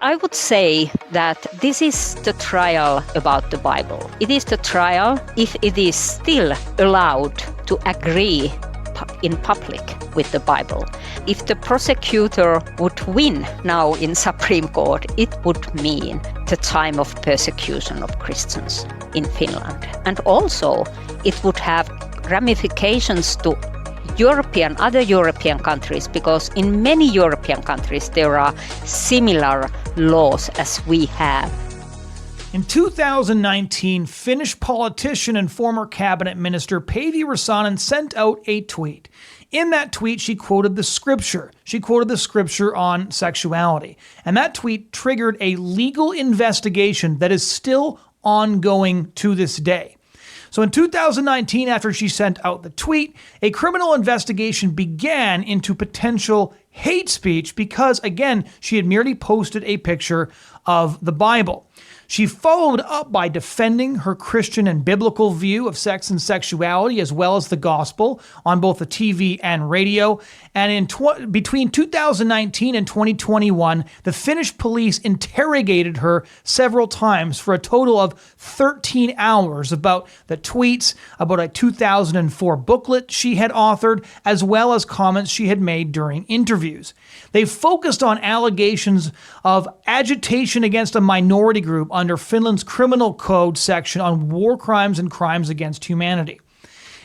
I would say that this is the trial about the Bible. It is the trial if it is still allowed to agree in public with the Bible. If the prosecutor would win now in Supreme Court, it would mean the time of persecution of Christians in Finland. And also it would have ramifications to other European countries, because in many European countries there are similar laws as we have. In 2019, Finnish politician and former cabinet minister Päivi Räsänen sent out a tweet. In that tweet, she quoted the scripture. She quoted the scripture on sexuality. And that tweet triggered a legal investigation that is still ongoing to this day. So in 2019, after she sent out the tweet, a criminal investigation began into potential hate speech because, again, she had merely posted a picture of the Bible. She followed up by defending her Christian and biblical view of sex and sexuality, as well as the gospel, on both the TV and radio. And between 2019 and 2021, the Finnish police interrogated her several times for a total of 13 hours about the tweets, about a 2004 booklet she had authored, as well as comments she had made during interviews. They focused on allegations of agitation against a minority group under Finland's Criminal Code section on war crimes and crimes against humanity.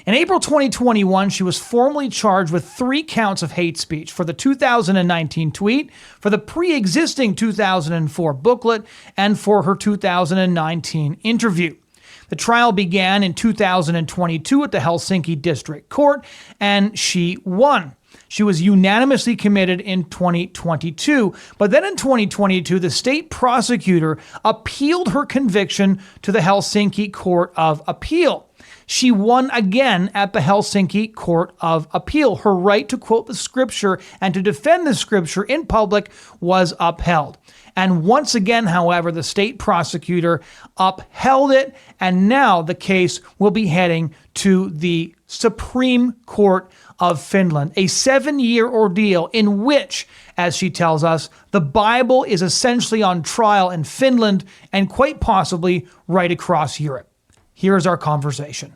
In April 2021, she was formally charged with 3 counts of hate speech for the 2019 tweet, for the pre-existing 2004 booklet, and for her 2019 interview. The trial began in 2022 at the Helsinki District Court, and she won. She was unanimously committed in 2022, but then in 2022, the state prosecutor appealed her conviction to the Helsinki Court of Appeal. She won again at the Helsinki Court of Appeal. Her right to quote the scripture and to defend the scripture in public was upheld. And once again, however, the state prosecutor upheld it, and now the case will be heading to the Supreme Court of Finland, a 7-year ordeal in which, as she tells us, the Bible is essentially on trial in Finland and quite possibly right across Europe. Here's our conversation.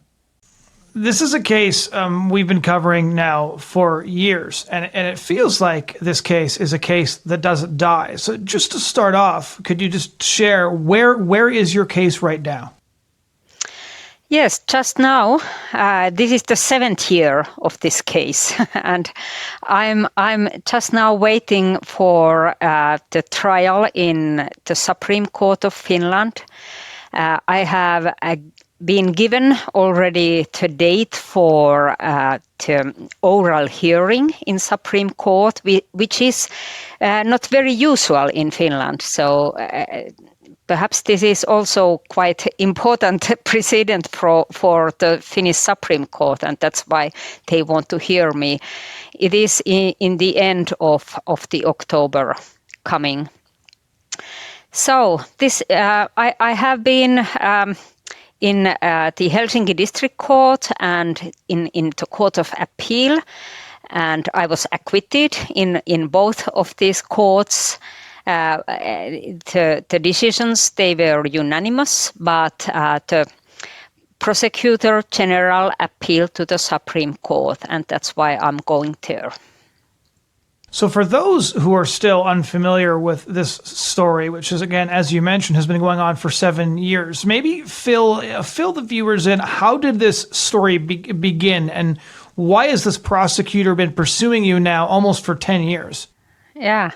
This is a case we've been covering now for years, and it feels like this case is a case that doesn't die. So just to start off, could you just share where is your case right now? Yes, just now, this is the 7th year of this case, and I'm just now waiting for the trial in the Supreme Court of Finland. I have been given already the date for the oral hearing in Supreme Court, which is not very usual in Finland. So perhaps this is also quite important precedent for the Finnish Supreme Court, and that's why they want to hear me. It is in the end of the October coming. So this I have been in the Helsinki District Court and in the Court of Appeal, and I was acquitted in both of these courts. The decisions, they were unanimous, but the prosecutor general appealed to the Supreme Court, and that's why I'm going there. So for those who are still unfamiliar with this story, which is, again, as you mentioned, has been going on for 7 years, maybe fill the viewers in. How did this story begin, and why has this prosecutor been pursuing you now almost for 10 years? Yeah.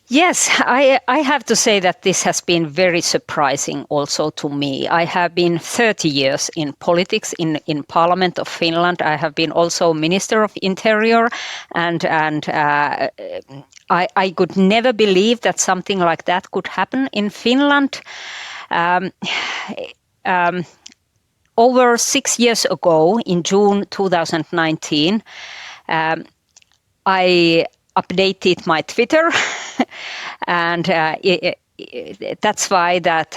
Yes, I have to say that this has been very surprising also to me. I have been 30 years in politics in Parliament of Finland. I have been also Minister of Interior, and I could never believe that something like that could happen in Finland. Over 6 years ago, in June 2019, I updated my Twitter, and that's why that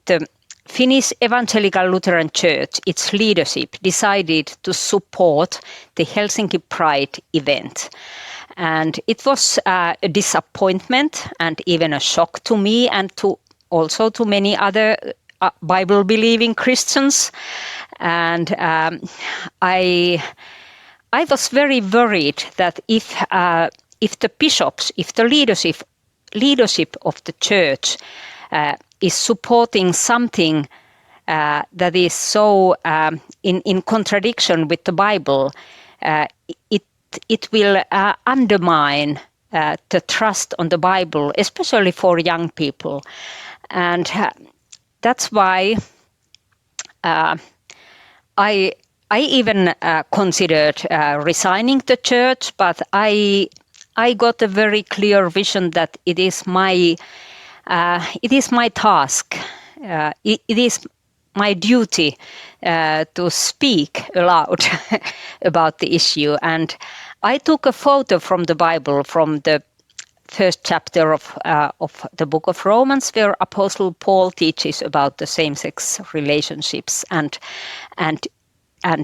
the Finnish Evangelical Lutheran Church, its leadership, decided to support the Helsinki Pride event. And it was a disappointment and even a shock to me and also to many other Bible-believing Christians. And I was very worried that if the bishops, if the leadership of the church is supporting something that is so in contradiction with the Bible, it will undermine the trust on the Bible, especially for young people. And that's why I even considered resigning the church, but I got a very clear vision that it is my task. It is my duty to speak aloud about the issue. And I took a photo from the Bible, from the first chapter of the book of Romans, where Apostle Paul teaches about the same-sex relationships, and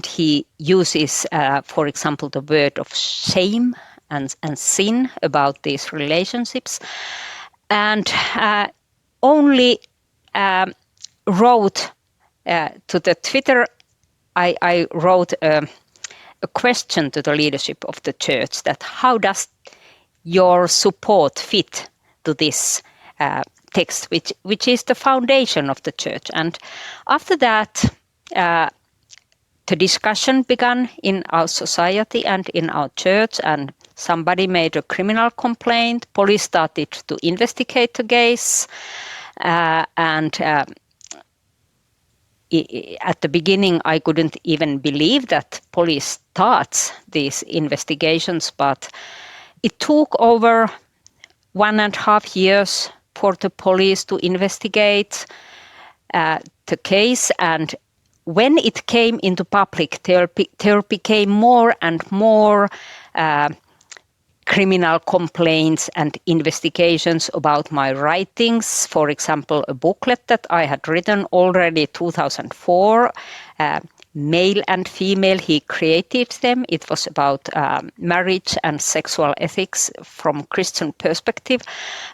he uses, for example, the word of shame and sin about these relationships, and only wrote to the Twitter. I wrote a question to the leadership of the church that how does your support fit to this text, which is the foundation of the church. And after that, the discussion began in our society and in our church, and somebody made a criminal complaint. Police started to investigate the case, and at the beginning, I couldn't even believe that police starts these investigations, but it took over 1.5 years for the police to investigate the case. And when it came into public, there became more and more criminal complaints and investigations about my writings. For example, a booklet that I had written already 2004, male and female, he created them. It was about marriage and sexual ethics from Christian perspective.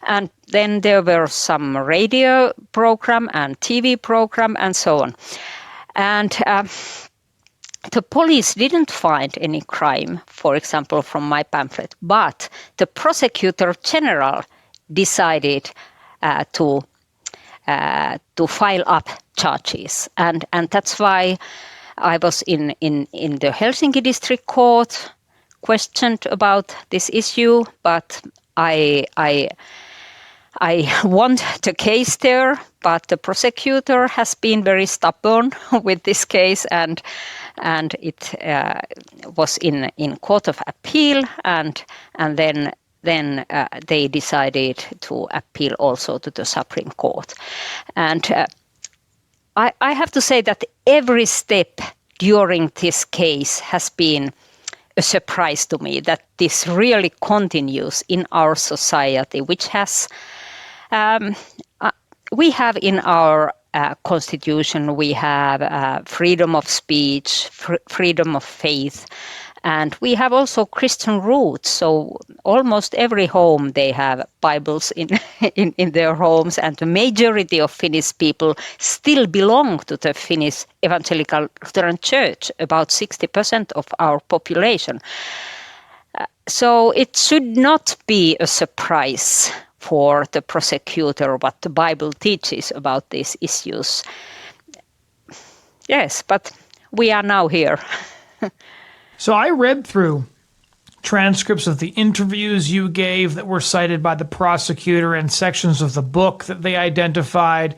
And then there were some radio program and TV program and so on. And the police didn't find any crime, for example, from my pamphlet, but the prosecutor general decided to file up charges. And that's why I was in the Helsinki District Court, questioned about this issue, but I won the case there, but the prosecutor has been very stubborn with this case, and it was in Court of Appeal, and then they decided to appeal also to the Supreme Court. And I have to say that every step during this case has been a surprise to me, that this really continues in our society, which has, we have in our constitution, we have freedom of speech, freedom of faith, and we have also Christian roots. So almost every home, they have Bibles in their homes, and the majority of Finnish people still belong to the Finnish Evangelical Lutheran Church, about 60% of our population. So it should not be a surprise for the prosecutor what the Bible teaches about these issues. Yes, but we are now here. So I read through transcripts of the interviews you gave that were cited by the prosecutor and sections of the book that they identified.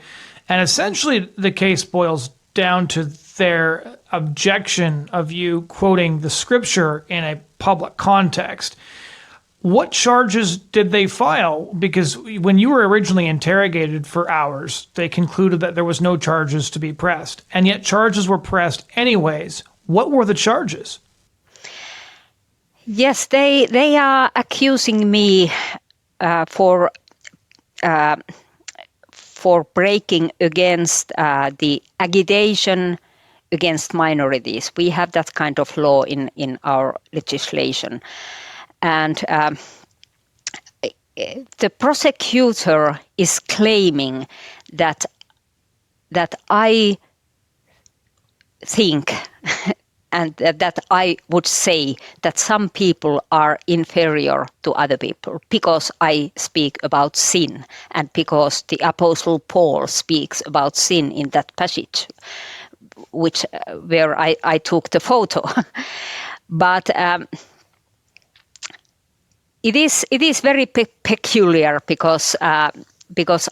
And essentially the case boils down to their objection of you quoting the scripture in a public context. What charges did they file? Because when you were originally interrogated for hours, they concluded that there was no charges to be pressed. And yet charges were pressed anyways. What were the charges? Yes, they are accusing me for for breaking against the agitation against minorities. We have that kind of law in our legislation. And the prosecutor is claiming that I think and that I would say that some people are inferior to other people because I speak about sin and because the Apostle Paul speaks about sin in that passage, where I took the photo. But it is very peculiar because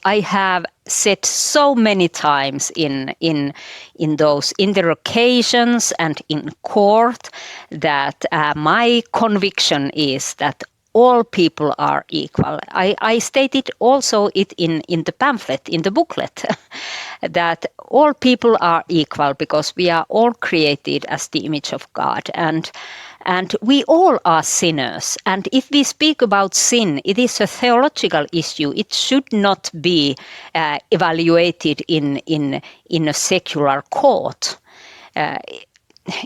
I have said so many times in those interrogations and in court that my conviction is that all people are equal. I stated also it in the pamphlet, in the booklet, that all people are equal because we are all created as the image of God. And we all are sinners. And if we speak about sin, it is a theological issue. It should not be evaluated in a secular court.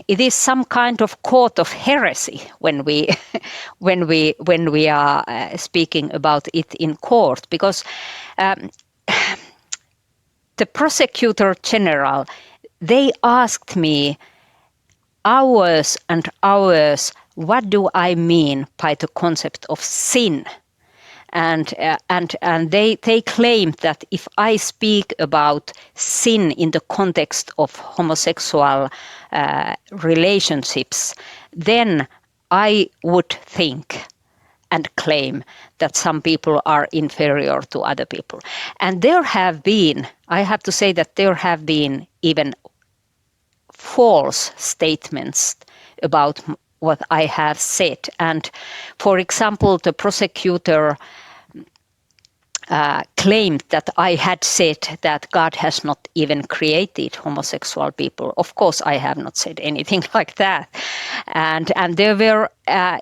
It is some kind of court of heresy when we are speaking about it in court, because the prosecutor general, they asked me hours and hours, what do I mean by the concept of sin? And they claimed that if I speak about sin in the context of homosexual relationships, then I would think and claim that some people are inferior to other people. And there have been, I have to say that there have been even false statements about what I have said. And for example, the prosecutor claimed that I had said that God has not even created homosexual people. Of course, I have not said anything like that. And there were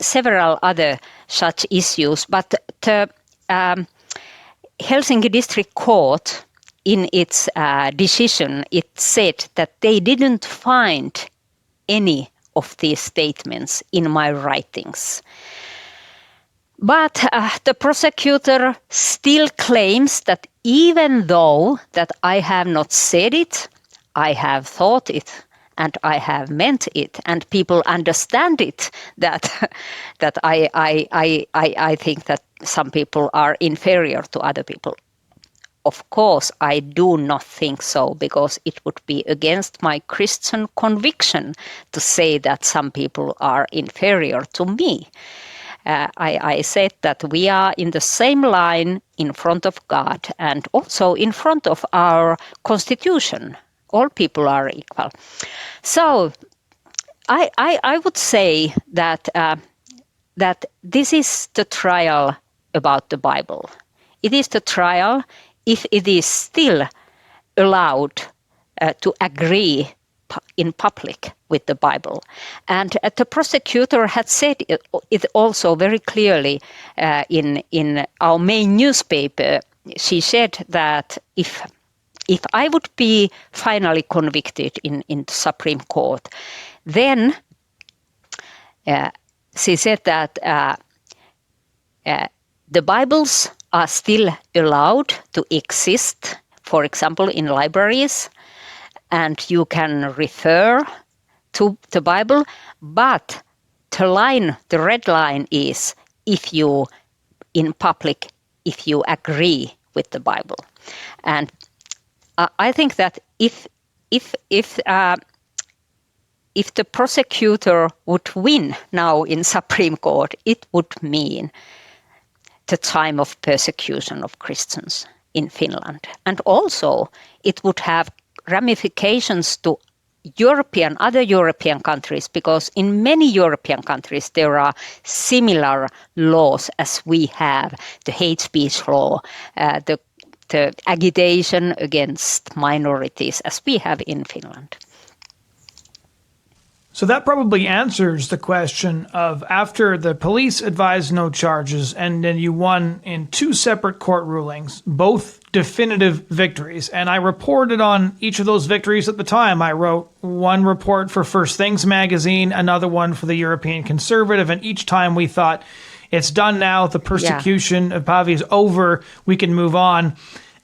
several other such issues, but the Helsinki District Court, in its decision, it said that they didn't find any of these statements in my writings. But the prosecutor still claims that even though that I have not said it, I have thought it and I have meant it, and people understand it, that I think that some people are inferior to other people. Of course, I do not think so, because it would be against my Christian conviction to say that some people are inferior to me. I said that we are in the same line in front of God and also in front of our Constitution. All people are equal. So I would say that that this is the trial about the Bible. It is the trial if it is still allowed to agree in public with the Bible. And the prosecutor had said it also very clearly in our main newspaper. She said that if I would be finally convicted in the Supreme Court, then she said that the Bibles are still allowed to exist, for example, in libraries, and you can refer to the Bible, but the red line is if you, in public, if you agree with the Bible. And I think that if the prosecutor would win now in Supreme Court, it would mean the time of persecution of Christians in Finland. And also it would have ramifications to other European countries, because in many European countries there are similar laws as we have, the hate speech law, the agitation against minorities as we have in Finland. So that probably answers the question of, after the police advised no charges and then you won in 2 separate court rulings, both definitive victories. And I reported on each of those victories at the time. I wrote one report for First Things magazine, another one for the European Conservative. And each time we thought, it's done now. The persecution of Päivi is over. We can move on.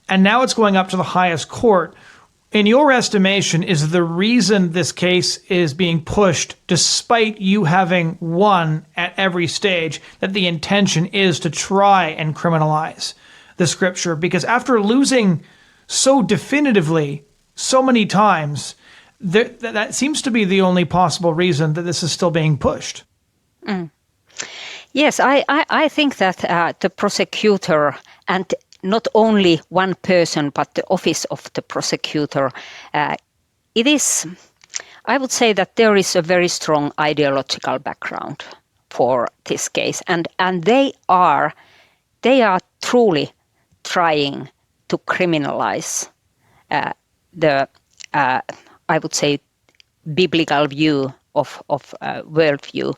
And now it's going up to the highest court. In your estimation, is the reason this case is being pushed, despite you having won at every stage, that the intention is to try and criminalize the scripture? Because after losing so definitively so many times, that seems to be the only possible reason that this is still being pushed. Yes, I think that the prosecutor, and not only one person, but the office of the prosecutor, it is, I would say that there is a very strong ideological background for this case. And they are truly trying to criminalize the, I would say, biblical view of worldview.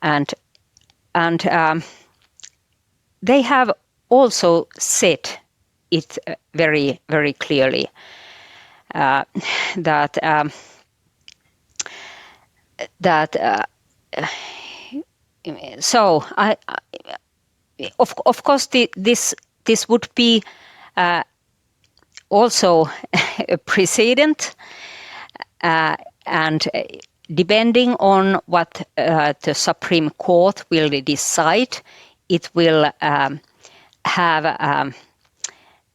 And they have also said it very, very clearly that so of course this would be also a precedent, and depending on what the Supreme Court will decide, it will have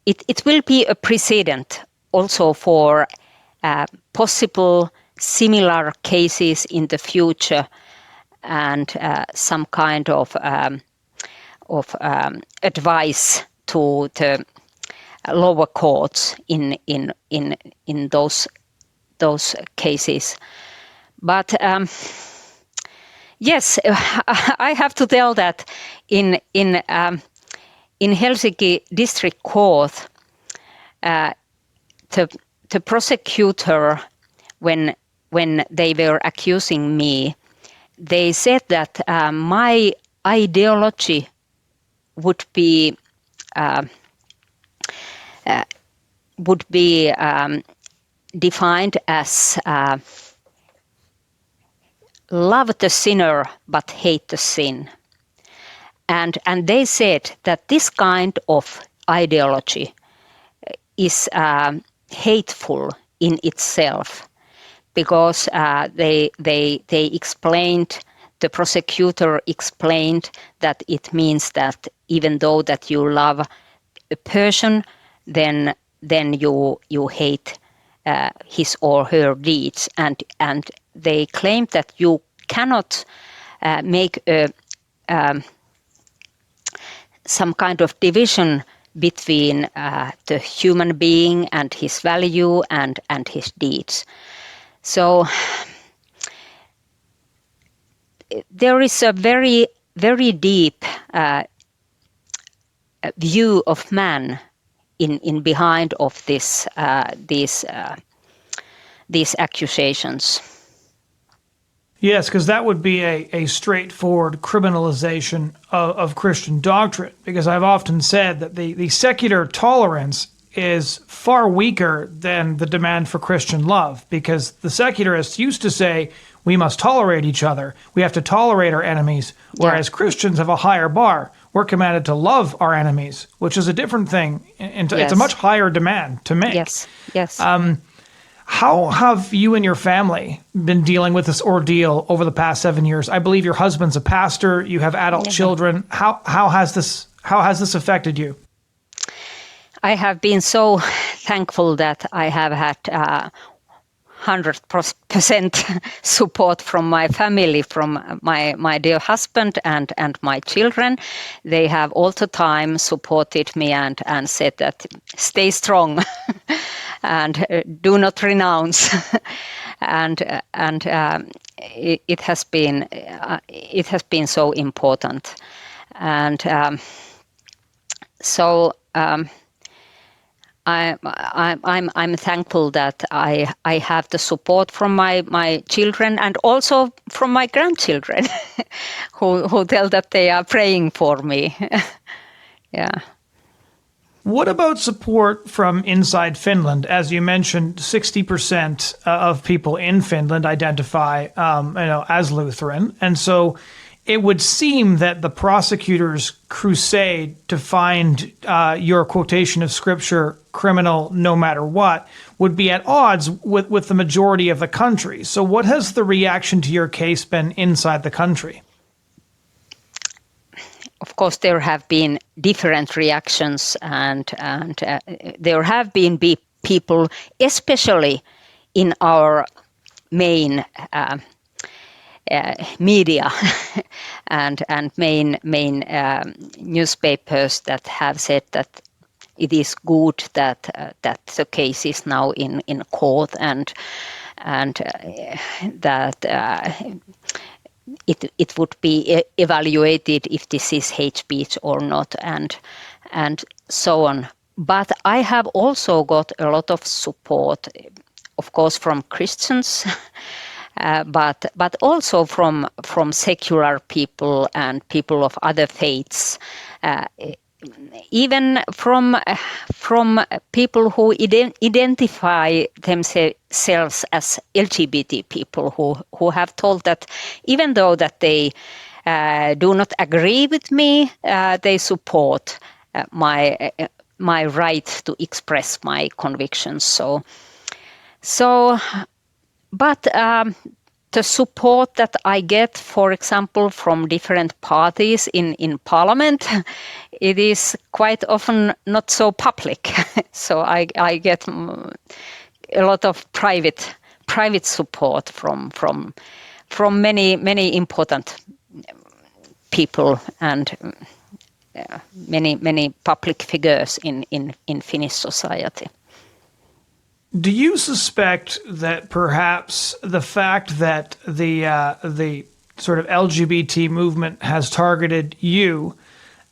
it will be a precedent also for possible similar cases in the future, and some kind of advice to the lower courts in those cases. But yes, I have to tell that in Helsinki District Court, the prosecutor, when they were accusing me, they said that my ideology would be defined as love the sinner but hate the sin. And they said that this kind of ideology is hateful in itself, because they explained, the prosecutor explained that it means that even though that you love a person, then you hate his or her deeds, and they claimed that you cannot make some kind of division between the human being and his value and his deeds. So there is a very, very deep view of man in behind of these accusations. Yes, because that would be a straightforward criminalization of Christian doctrine, because I've often said that the secular tolerance is far weaker than the demand for Christian love, because the secularists used to say we must tolerate each other, we have to tolerate our enemies, whereas Christians have a higher bar. We're commanded to love our enemies, which is a different thing. It's a much higher demand to make. Yes. How have you and your family been dealing with this ordeal over the past 7 years? I believe your husband's a pastor. You have adult children. How has this affected you? I have been so thankful that I have had 100% support from my family, from my dear husband and my children. They have all the time supported me and said that stay strong and do not renounce. and it has been so important. And so I'm thankful that I have the support from my children and also from my grandchildren, who tell that they are praying for me. Yeah. What about support from inside Finland? As you mentioned, 60% of people in Finland identify, as Lutheran, and so it would seem that the prosecutor's crusade to find your quotation of scripture criminal no matter what would be at odds with the majority of the country. So what has the reaction to your case been inside the country? Of course, there have been different reactions, and there have been people, especially in our main media and main newspapers that have said that it is good that the case is now in court, and that it would be evaluated if this is hate speech or not, and so on. But I have also got a lot of support, of course, from Christians, but also from secular people and people of other faiths. Even from people who identify themselves as LGBT people, who have told that even though that they do not agree with me, they support my right to express my convictions. But the support that I get, for example, from different parties in parliament, it is quite often not so public. So I get a lot of private support from many important people and many public figures in Finnish society. Do you suspect that perhaps the fact that the sort of LGBT movement has targeted you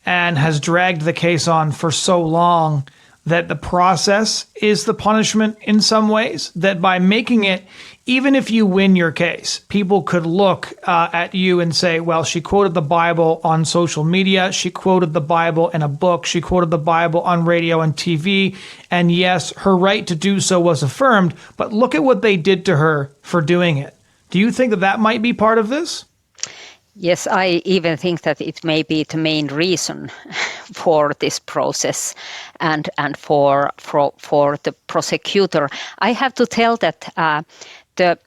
and has dragged the case on for so long, that the process is the punishment in some ways? That by making it, even if you win your case, people could look at you and say, well, she quoted the Bible on social media, she quoted the Bible in a book, she quoted the Bible on radio and TV, and yes, her right to do so was affirmed, but look at what they did to her for doing it. Do you think that that might be part of this? Yes, I even think that it may be the main reason for this process and for the prosecutor. I have to tell that the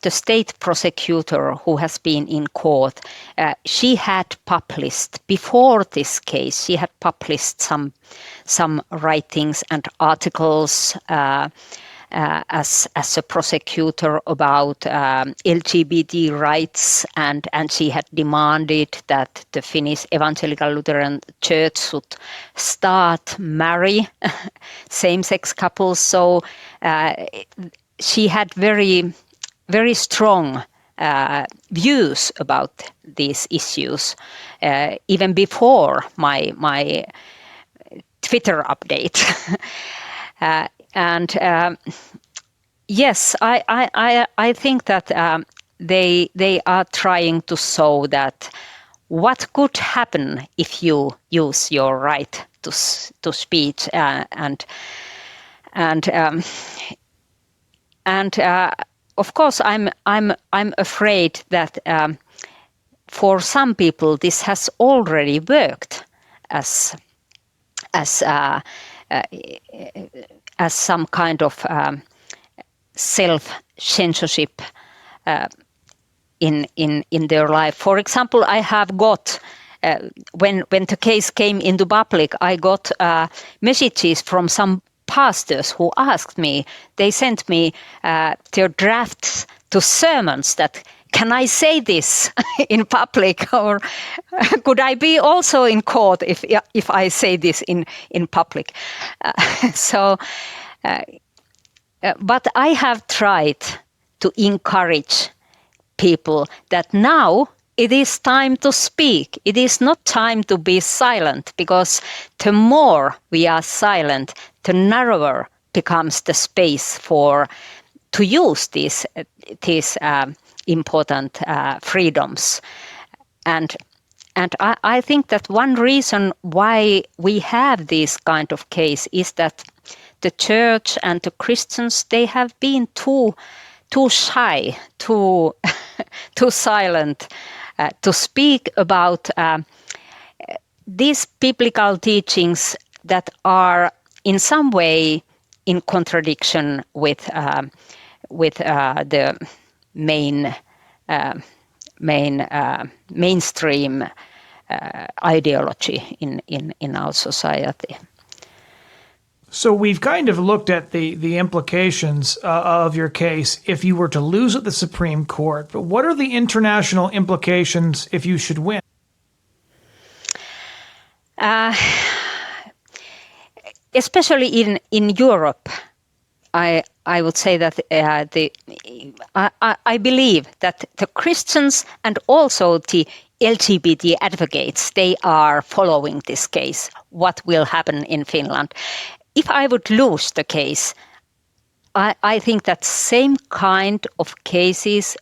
state prosecutor who has been in court, she had published before this case. She had published some writings and articles as a prosecutor about LGBT rights, and she had demanded that the Finnish Evangelical Lutheran Church should start marry same-sex couples. So she had very strong views about these issues even before my Twitter update. And yes, I think that they are trying to show that what could happen if you use your right to speech, and of course I'm afraid that for some people this has already worked as some kind of self-censorship in their life. For example, I have got when the case came into public, I got messages from some pastors who asked me. They sent me their drafts to sermons that, can I say this in public, or could I be also in court if I say this in public? But I have tried to encourage people that now it is time to speak. It is not time to be silent, because the more we are silent, the narrower becomes the space to use these important freedoms. And I think that one reason why we have this kind of case is that the church and the Christians, they have been too shy, too silent to speak about these biblical teachings that are in some way in contradiction with the mainstream ideology in our society. So we've kind of looked at the implications of your case if you were to lose at the Supreme Court, but what are the international implications if you should win? Especially in Europe, I would say that I believe that the Christians and also the LGBT advocates, they are following this case, what will happen in Finland. If I would lose the case, I think that same kind of cases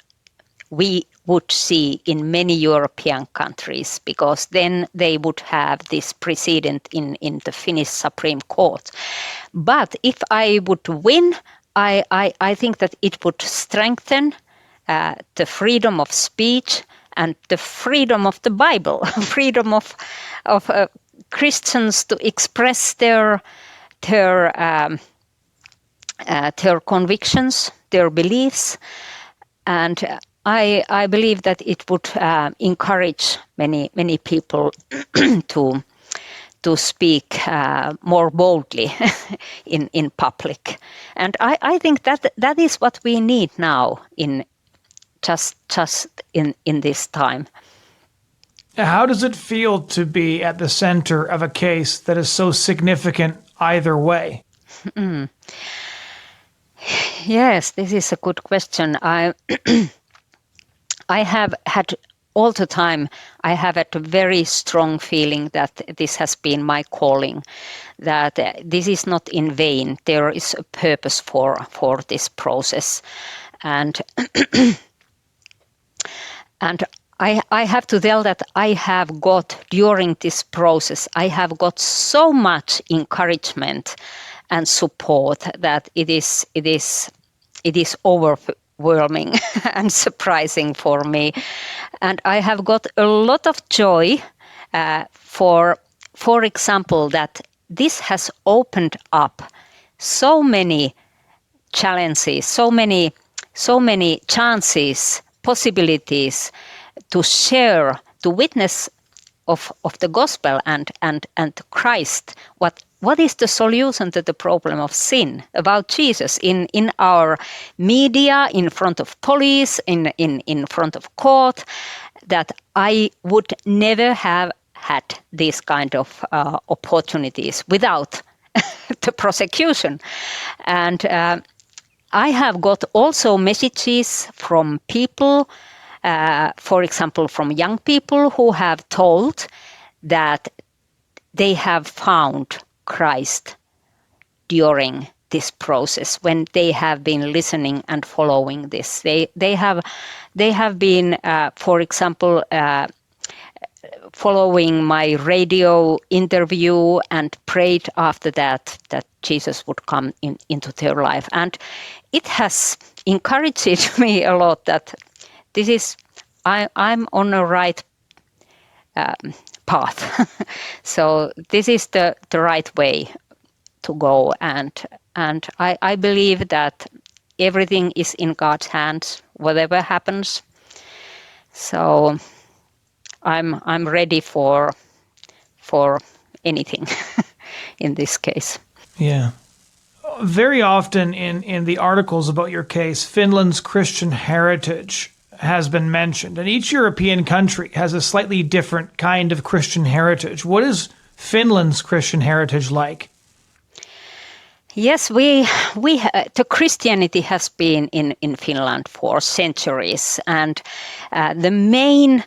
we would see in many European countries, because then they would have this precedent in the Finnish Supreme Court. But if I would win, I think that it would strengthen the freedom of speech and the freedom of the Bible, freedom of Christians to express their convictions, their beliefs, and I believe that it would encourage many people to speak more boldly in public, and I think that is what we need now in this time. How does it feel to be at the center of a case that is so significant either way? Yes, this is a good question. I have had all the time, I have had a very strong feeling that this has been my calling, that this is not in vain. There is a purpose for this process. And I have to tell that I have got, during this process, I have got so much encouragement and support that it is overwhelming and surprising for me. And I have got a lot of joy for example, that this has opened up so many challenges, so many chances, possibilities to share, to witness of the gospel and Christ. What is the solution to the problem of sin, about Jesus in our media, in front of police, in front of court, that I would never have had these kind of opportunities without the prosecution. And I have got also messages from people, for example, from young people who have told that they have found Christ during this process when they have been listening and following this. They have been, for example, following my radio interview and prayed after that Jesus would come into their life. And it has encouraged me a lot that this is, I'm on the right path. So this is the right way to go. And I believe that everything is in God's hands, whatever happens. So I'm ready for anything in this case. Yeah. Very often in the articles about your case, Finland's Christian heritage has been mentioned, and each European country has a slightly different kind of Christian heritage. What is Finland's Christian heritage like? Yes, the Christianity has been in Finland for centuries, and the main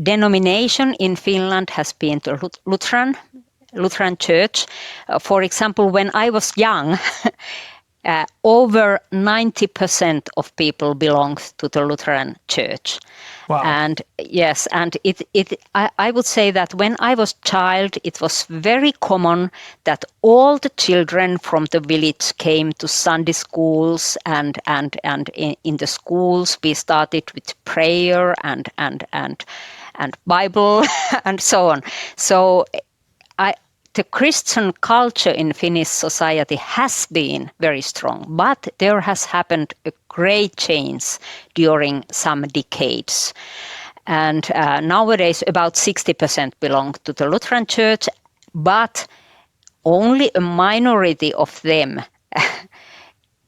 denomination in Finland has been the Lutheran Church. For example, when I was young, over 90% of people belonged to the Lutheran Church. Wow. And yes, and I would say that when I was a child, it was very common that all the children from the village came to Sunday schools, and in the schools we started with prayer and Bible and so on. So the Christian culture in Finnish society has been very strong, but there has happened a great change during some decades. And nowadays about 60% belong to the Lutheran Church, but only a minority of them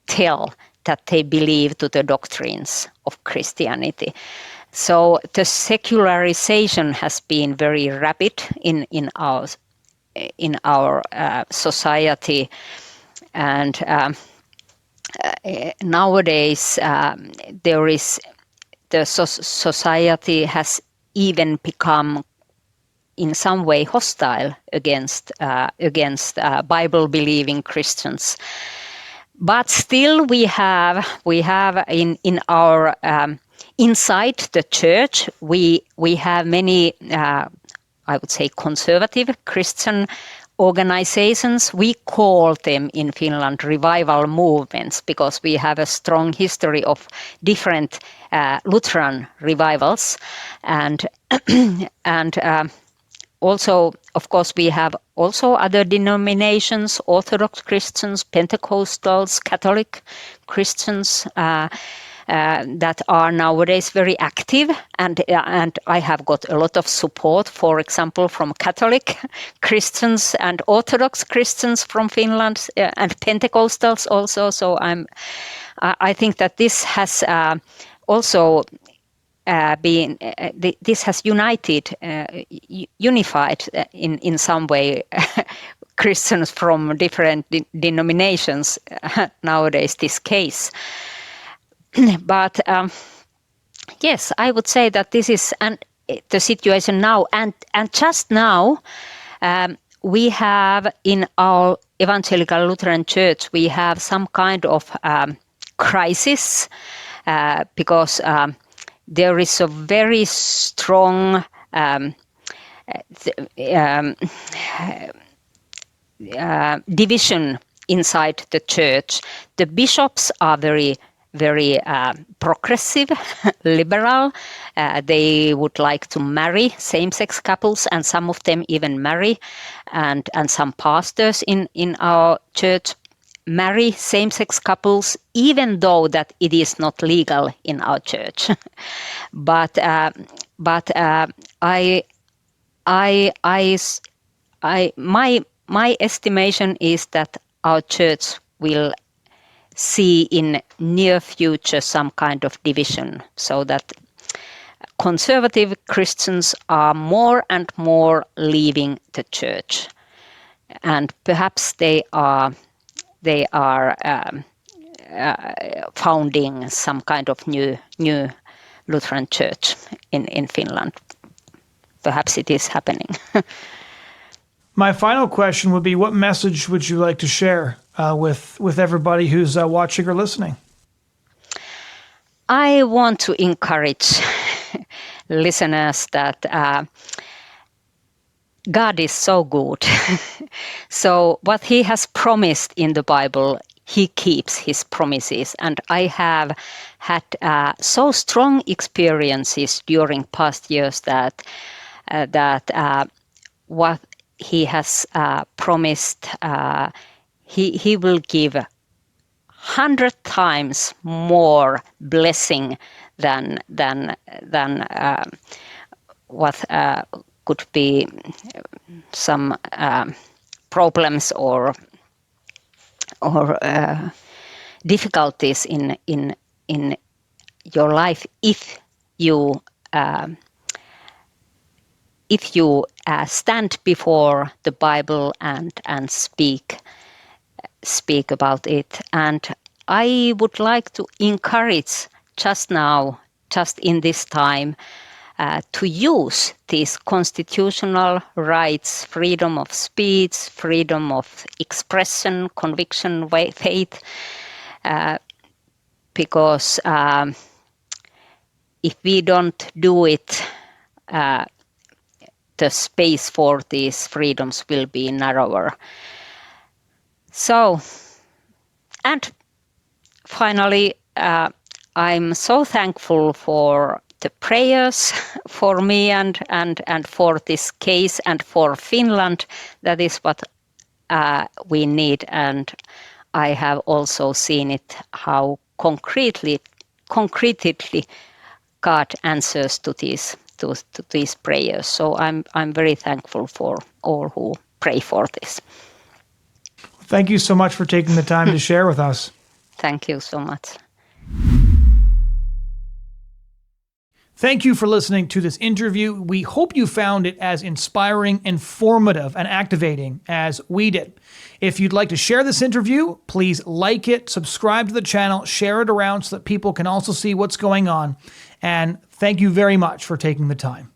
tell that they believe to the doctrines of Christianity. So the secularization has been very rapid in our society, and nowadays the society has even become in some way hostile against Bible believing Christians. But still we have in our inside the church we have many I would say conservative Christian organizations. We call them in Finland revival movements because we have a strong history of different Lutheran revivals, and also, of course, we have also other denominations: Orthodox Christians, Pentecostals, Catholic Christians. That are nowadays very active, and I have got a lot of support, for example, from Catholic Christians and Orthodox Christians from Finland, and Pentecostals also. So I think that this has also this has unified in some way Christians from different denominations nowadays. This case. But yes, I would say that this is the situation now. And just now, we have in our Evangelical Lutheran Church, we have some kind of crisis because there is a very strong division inside the church. The bishops are very progressive, liberal. They would like to marry same-sex couples, and some of them even marry, and some pastors in our church marry same-sex couples, even though that it is not legal in our church. but my estimation is that our church will see in near future some kind of division, so that conservative Christians are more and more leaving the church, and perhaps they are founding some kind of new Lutheran church in Finland. Perhaps it is happening. My final question would be, what message would you like to share with everybody who's watching or listening? I want to encourage listeners that God is so good. So what he has promised in the Bible, he keeps his promises. And I have had so strong experiences during past years that what he has promised, he will give 100 times more blessing than what could be some problems or difficulties in your life if you stand before the Bible and speak about it. And I would like to encourage just now, just in this time, to use these constitutional rights, freedom of speech, freedom of expression, conviction, faith, because if we don't do it, the space for these freedoms will be narrower. So, and finally, I'm so thankful for the prayers for me and for this case and for Finland. That is what we need. And I have also seen it how concretely God answers to these prayers. So I'm very thankful for all who pray for this. Thank you so much for taking the time to share with us. Thank you so much. Thank you for listening to this interview. We hope you found it as inspiring, informative, and activating as we did. If you'd like to share this interview, please like it, subscribe to the channel, share it around so that people can also see what's going on. And thank you very much for taking the time.